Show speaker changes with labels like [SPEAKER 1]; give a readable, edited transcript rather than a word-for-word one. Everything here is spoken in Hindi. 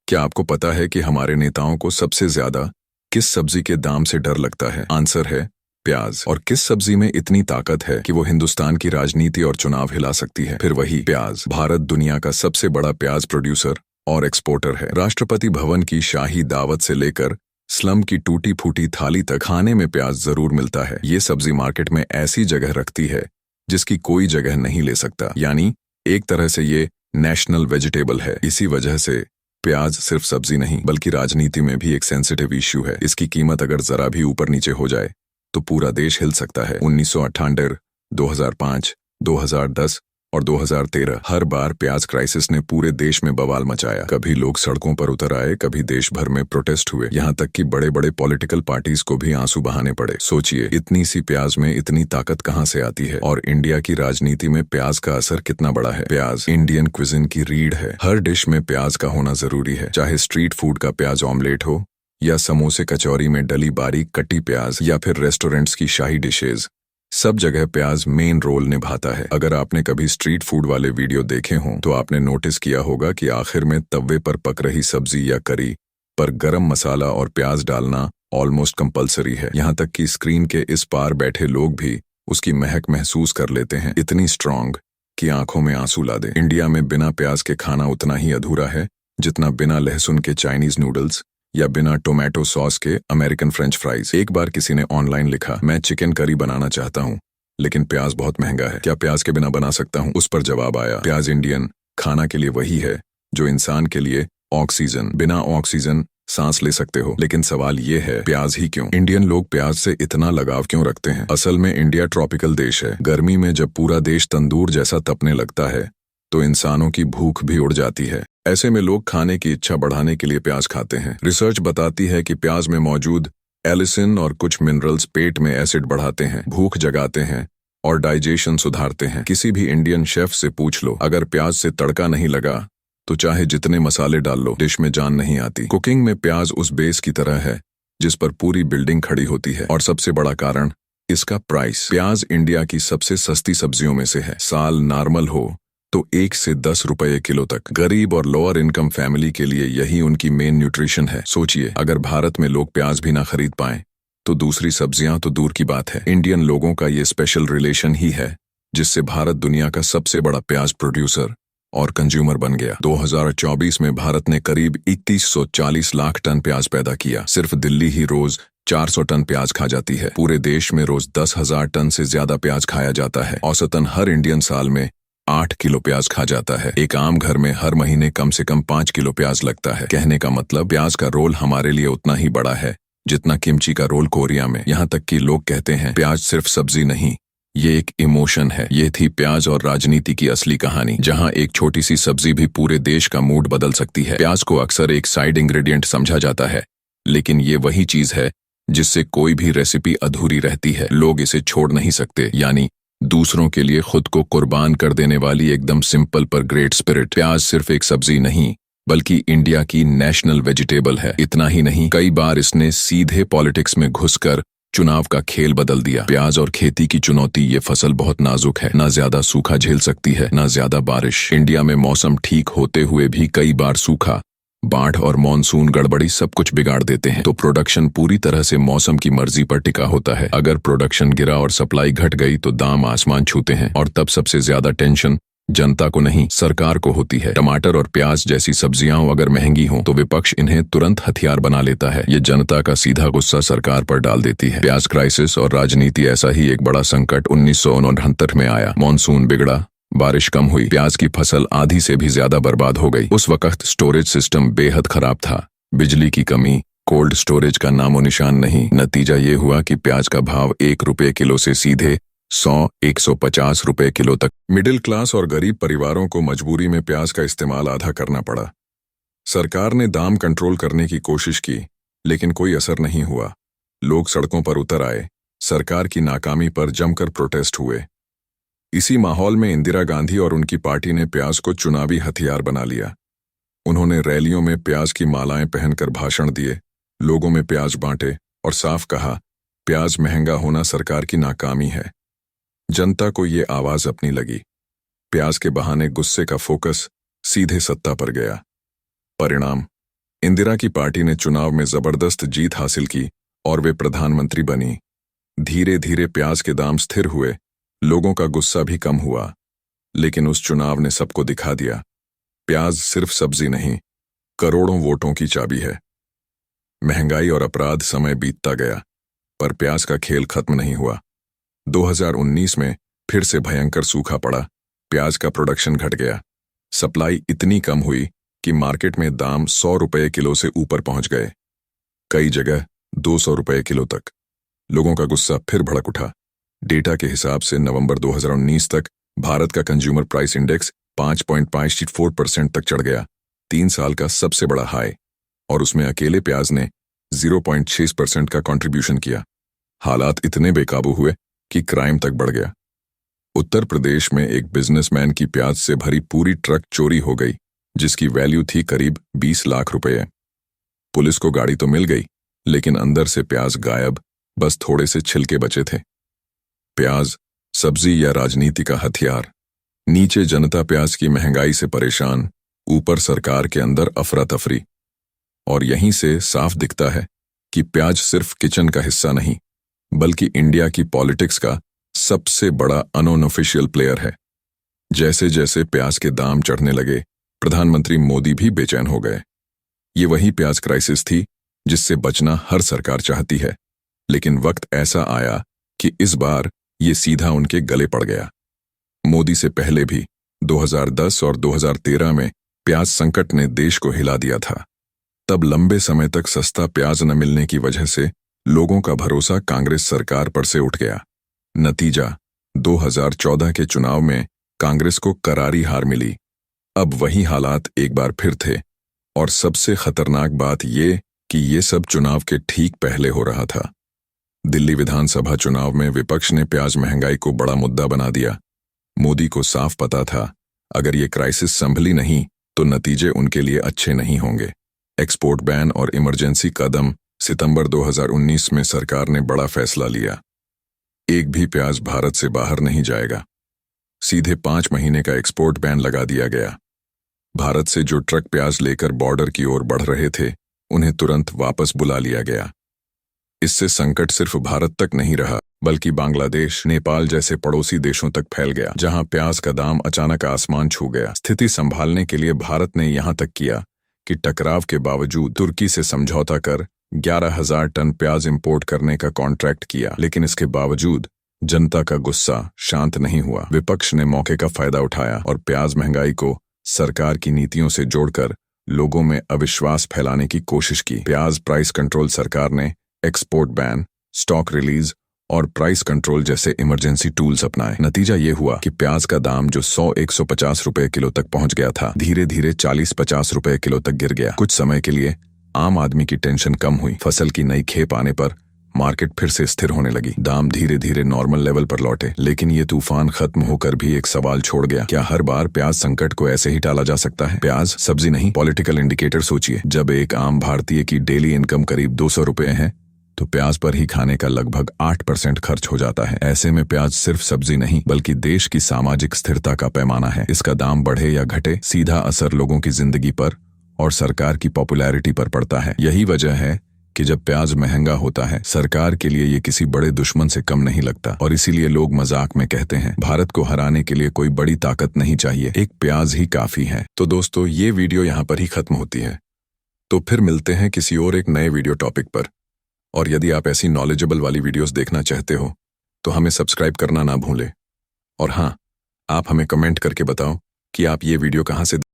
[SPEAKER 1] क्या आपको पता है कि हमारे नेताओं को सबसे ज्यादा किस सब्जी के दाम से डर लगता है? आंसर है प्याज। और किस सब्जी में इतनी ताकत है कि वो हिंदुस्तान की राजनीति और चुनाव हिला सकती है? फिर वही प्याज। भारत दुनिया का सबसे बड़ा प्याज प्रोड्यूसर और एक्सपोर्टर है। राष्ट्रपति भवन की शाही दावत से लेकर स्लम की टूटी फूटी थाली तक खाने में प्याज जरूर मिलता है। ये सब्जी मार्केट में ऐसी जगह रखती है जिसकी कोई जगह नहीं ले सकता। यानी एक तरह से ये नेशनल वेजिटेबल है। इसी वजह से प्याज सिर्फ सब्जी नहीं बल्कि राजनीति में भी एक सेंसिटिव इश्यू है। इसकी कीमत अगर जरा भी ऊपर नीचे हो जाए तो पूरा देश हिल सकता है। 1998, 2005, 2010 और 2013 हर बार प्याज क्राइसिस ने पूरे देश में बवाल मचाया। कभी लोग सड़कों पर उतर आए, कभी देश भर में प्रोटेस्ट हुए, यहाँ तक कि बड़े बड़े पॉलिटिकल पार्टीज को भी आंसू बहाने पड़े। सोचिए, इतनी सी प्याज में इतनी ताकत कहाँ से आती है? और इंडिया की राजनीति में प्याज का असर कितना बड़ा है? प्याज इंडियन क्विजिन की रीढ़ है। हर डिश में प्याज का होना जरूरी है, चाहे स्ट्रीट फूड का प्याज ऑमलेट हो या समोसे कचौरी में डली बारीक कटी प्याज या फिर रेस्टोरेंट्स की शाही डिशेज, सब जगह प्याज मेन रोल निभाता है। अगर आपने कभी स्ट्रीट फूड वाले वीडियो देखे हों तो आपने नोटिस किया होगा कि आखिर में तवे पर पक रही सब्जी या करी पर गरम मसाला और प्याज डालना ऑलमोस्ट कंपलसरी है। यहाँ तक कि स्क्रीन के इस पार बैठे लोग भी उसकी महक महसूस कर लेते हैं, इतनी स्ट्रांग कि आंखों में आंसू ला दे। इंडिया में बिना प्याज के खाना उतना ही अधूरा है जितना बिना लहसुन के चाइनीज नूडल्स या बिना टोमेटो सॉस के अमेरिकन फ्रेंच फ्राइज। एक बार किसी ने ऑनलाइन लिखा, मैं चिकन करी बनाना चाहता हूँ लेकिन प्याज बहुत महंगा है, क्या प्याज के बिना बना सकता हूँ? उस पर जवाब आया, प्याज इंडियन खाना के लिए वही है जो इंसान के लिए ऑक्सीजन। बिना ऑक्सीजन सांस ले सकते हो। लेकिन सवाल ये है, प्याज ही क्यों? इंडियन लोग प्याज से इतना लगाव क्यों रखते हैं? असल में इंडिया ट्रॉपिकल देश है। गर्मी में जब पूरा देश तंदूर जैसा तपने लगता है तो इंसानों की भूख भी उड़ जाती है। ऐसे में लोग खाने की इच्छा बढ़ाने के लिए प्याज खाते हैं। रिसर्च बताती है कि प्याज में मौजूद एलिसिन और कुछ मिनरल्स पेट में एसिड बढ़ाते हैं, भूख जगाते हैं और डाइजेशन सुधारते हैं। किसी भी इंडियन शेफ से पूछ लो, अगर प्याज से तड़का नहीं लगा तो चाहे जितने मसाले डाल लो, डिश में जान नहीं आती। कुकिंग में प्याज उस बेस की तरह है जिस पर पूरी बिल्डिंग खड़ी होती है। और सबसे बड़ा कारण इसका प्राइस। प्याज इंडिया की सबसे सस्ती सब्जियों में से है। साल नॉर्मल हो तो 1 से 10 रुपए किलो तक। गरीब और लोअर इनकम फैमिली के लिए यही उनकी मेन न्यूट्रिशन है। सोचिए, अगर भारत में लोग प्याज भी ना खरीद पाएं तो दूसरी सब्जियां तो दूर की बात है। इंडियन लोगों का ये स्पेशल रिलेशन ही है जिससे भारत दुनिया का सबसे बड़ा प्याज प्रोड्यूसर और कंज्यूमर बन गया। 2024 में भारत ने करीब 3140 लाख टन प्याज पैदा किया। सिर्फ दिल्ली ही रोज 400 टन प्याज खा जाती है। पूरे देश में रोज 10,000 टन से ज्यादा प्याज खाया जाता है। औसतन हर इंडियन साल में 8 किलो प्याज खा जाता है। एक आम घर में हर महीने कम से कम 5 किलो प्याज लगता है। कहने का मतलब, प्याज का रोल हमारे लिए उतना ही बड़ा है जितना किमची का रोल कोरिया में। यहाँ तक कि लोग कहते हैं प्याज सिर्फ सब्जी नहीं, ये एक इमोशन है। ये थी प्याज और राजनीति की असली कहानी, जहाँ एक छोटी सी सब्जी भी पूरे देश का मूड बदल सकती है। प्याज को अक्सर एक साइड इंग्रेडिएंट समझा जाता है, लेकिन ये वही चीज है जिससे कोई भी रेसिपी अधूरी रहती है। लोग इसे छोड़ नहीं सकते, यानी दूसरों के लिए खुद को कुर्बान कर देने वाली एकदम सिंपल पर ग्रेट स्पिरिट। प्याज सिर्फ एक सब्जी नहीं बल्कि इंडिया की नेशनल वेजिटेबल है। इतना ही नहीं, कई बार इसने सीधे पॉलिटिक्स में घुसकर चुनाव का खेल बदल दिया। प्याज और खेती की चुनौती, ये फसल बहुत नाजुक है। ना ज्यादा सूखा झेल सकती है, ना ज्यादा बारिश। इंडिया में मौसम ठीक होते हुए भी कई बार सूखा, बाढ़ और मॉनसून गड़बड़ी सब कुछ बिगाड़ देते हैं। तो प्रोडक्शन पूरी तरह से मौसम की मर्जी पर टिका होता है। अगर प्रोडक्शन गिरा और सप्लाई घट गई तो दाम आसमान छूते हैं। और तब सबसे ज्यादा टेंशन जनता को नहीं, सरकार को होती है। टमाटर और प्याज जैसी सब्जियां अगर महंगी हों तो विपक्ष इन्हें तुरंत हथियार बना लेता है। ये जनता का सीधा गुस्सा सरकार पर डाल देती है। प्याज क्राइसिस और राजनीति, ऐसा ही एक बड़ा संकट 1969 में आया। मॉनसून बिगड़ा, बारिश कम हुई, प्याज की फसल आधी से भी ज्यादा बर्बाद हो गई। उस वक्त स्टोरेज सिस्टम बेहद खराब था, बिजली की कमी, कोल्ड स्टोरेज का नामो निशान नहीं। नतीजा ये हुआ कि प्याज का भाव 1 रुपए किलो से सीधे 100-150 रुपए किलो तक। मिडिल क्लास और गरीब परिवारों को मजबूरी में प्याज का इस्तेमाल आधा करना पड़ा। सरकार ने दाम कंट्रोल करने की कोशिश की लेकिन कोई असर नहीं हुआ। लोग सड़कों पर उतर आए, सरकार की नाकामी पर जमकर प्रोटेस्ट हुए। इसी माहौल में इंदिरा गांधी और उनकी पार्टी ने प्याज को चुनावी हथियार बना लिया। उन्होंने रैलियों में प्याज की मालाएं पहनकर भाषण दिए, लोगों में प्याज बांटे और साफ कहा, प्याज महंगा होना सरकार की नाकामी है। जनता को ये आवाज अपनी लगी। प्याज के बहाने गुस्से का फोकस सीधे सत्ता पर गया। परिणाम, इंदिरा की पार्टी ने चुनाव में जबरदस्त जीत हासिल की और वे प्रधानमंत्री बनी। धीरे धीरे प्याज के दाम स्थिर हुए, लोगों का गुस्सा भी कम हुआ। लेकिन उस चुनाव ने सबको दिखा दिया, प्याज सिर्फ सब्जी नहीं, करोड़ों वोटों की चाबी है। महंगाई और अपराध समय बीतता गया, पर प्याज का खेल खत्म नहीं हुआ। 2019 में फिर से भयंकर सूखा पड़ा, प्याज का प्रोडक्शन घट गया, सप्लाई इतनी कम हुई कि मार्केट में दाम 100 रुपये किलो से ऊपर पहुंच गए, कई जगह 200 रुपये किलो तक। लोगों का गुस्सा फिर भड़क उठा। डेटा के हिसाब से नवंबर 2019 तक भारत का कंज्यूमर प्राइस इंडेक्स 5.54% तक चढ़ गया, 3 साल का सबसे बड़ा हाई, और उसमें अकेले प्याज ने 0.6% का कंट्रीब्यूशन किया। हालात इतने बेकाबू हुए कि क्राइम तक बढ़ गया। उत्तर प्रदेश में एक बिजनेसमैन की प्याज से भरी पूरी ट्रक चोरी हो गई, जिसकी वैल्यू थी करीब 20 लाख रुपए। पुलिस को गाड़ी तो मिल गई, लेकिन अंदर से प्याज गायब, बस थोड़े से छिलके बचे थे। प्याज सब्जी या राजनीति का हथियार। नीचे जनता प्याज की महंगाई से परेशान, ऊपर सरकार के अंदर अफरा तफरी। और यहीं से साफ दिखता है कि प्याज सिर्फ किचन का हिस्सा नहीं, बल्कि इंडिया की पॉलिटिक्स का सबसे बड़ा अनऑफिशियल प्लेयर है। जैसे जैसे प्याज के दाम चढ़ने लगे, प्रधानमंत्री मोदी भी बेचैन हो गए। ये वही प्याज क्राइसिस थी जिससे बचना हर सरकार चाहती है, लेकिन वक्त ऐसा आया कि इस बार ये सीधा उनके गले पड़ गया। मोदी से पहले भी 2010 और 2013 में प्याज संकट ने देश को हिला दिया था। तब लंबे समय तक सस्ता प्याज न मिलने की वजह से लोगों का भरोसा कांग्रेस सरकार पर से उठ गया। नतीजा 2014 के चुनाव में कांग्रेस को करारी हार मिली। अब वही हालात एक बार फिर थे, और सबसे खतरनाक बात ये कि ये सब चुनाव के ठीक पहले हो रहा था। दिल्ली विधानसभा चुनाव में विपक्ष ने प्याज महंगाई को बड़ा मुद्दा बना दिया। मोदी को साफ पता था, अगर ये क्राइसिस संभली नहीं तो नतीजे उनके लिए अच्छे नहीं होंगे। एक्सपोर्ट बैन और इमरजेंसी कदम। सितंबर 2019 में सरकार ने बड़ा फैसला लिया, एक भी प्याज भारत से बाहर नहीं जाएगा। सीधे 5 महीने का एक्सपोर्ट बैन लगा दिया गया। भारत से जो ट्रक प्याज लेकर बॉर्डर की ओर बढ़ रहे थे, उन्हें तुरंत वापस बुला लिया गया। इससे संकट सिर्फ भारत तक नहीं रहा, बल्कि बांग्लादेश, नेपाल जैसे पड़ोसी देशों तक फैल गया, जहां प्याज का दाम अचानक आसमान छू गया। स्थिति संभालने के लिए भारत ने यहां तक किया कि टकराव के बावजूद तुर्की से समझौता कर 11,000 टन प्याज इंपोर्ट करने का कॉन्ट्रैक्ट किया। लेकिन इसके बावजूद जनता का गुस्सा शांत नहीं हुआ। विपक्ष ने मौके का फायदा उठाया और प्याज महंगाई को सरकार की नीतियों से जोड़कर लोगों में अविश्वास फैलाने की कोशिश की। प्याज प्राइस कंट्रोल सरकार ने एक्सपोर्ट बैन, स्टॉक रिलीज और प्राइस कंट्रोल जैसे इमरजेंसी टूल्स अपनाए। नतीजा ये हुआ कि प्याज का दाम जो 100-150 रुपए किलो तक पहुंच गया था, धीरे धीरे 40-50 रुपए किलो तक गिर गया। कुछ समय के लिए आम आदमी की टेंशन कम हुई। फसल की नई खेप आने पर मार्केट फिर से स्थिर होने लगी, दाम धीरे धीरे नॉर्मल लेवल पर लौटे। लेकिन ये तूफान खत्म होकर भी एक सवाल छोड़ गया, क्या हर बार प्याज संकट को ऐसे ही टाला जा सकता है? प्याज सब्जी नहीं, पॉलिटिकल इंडिकेटर सोचिए। जब एक आम भारतीय की डेली इनकम करीब 200 रुपए है, तो प्याज पर ही खाने का लगभग 8% खर्च हो जाता है। ऐसे में प्याज सिर्फ सब्जी नहीं, बल्कि देश की सामाजिक स्थिरता का पैमाना है। इसका दाम बढ़े या घटे, सीधा असर लोगों की जिंदगी पर और सरकार की पॉपुलैरिटी पर पड़ता है। यही वजह है कि जब प्याज महंगा होता है, सरकार के लिए ये किसी बड़े दुश्मन से कम नहीं लगता। और इसीलिए लोग मजाक में कहते हैं, भारत को हराने के लिए कोई बड़ी ताकत नहीं चाहिए, एक प्याज ही काफी है। तो दोस्तों, ये वीडियो यहाँ पर ही खत्म होती है। तो फिर मिलते हैं किसी और एक नए वीडियो टॉपिक पर। और यदि आप ऐसी नॉलेजेबल वाली वीडियोस देखना चाहते हो, तो हमें सब्सक्राइब करना ना भूलें। और हाँ, आप हमें कमेंट करके बताओ कि आप ये वीडियो कहाँ से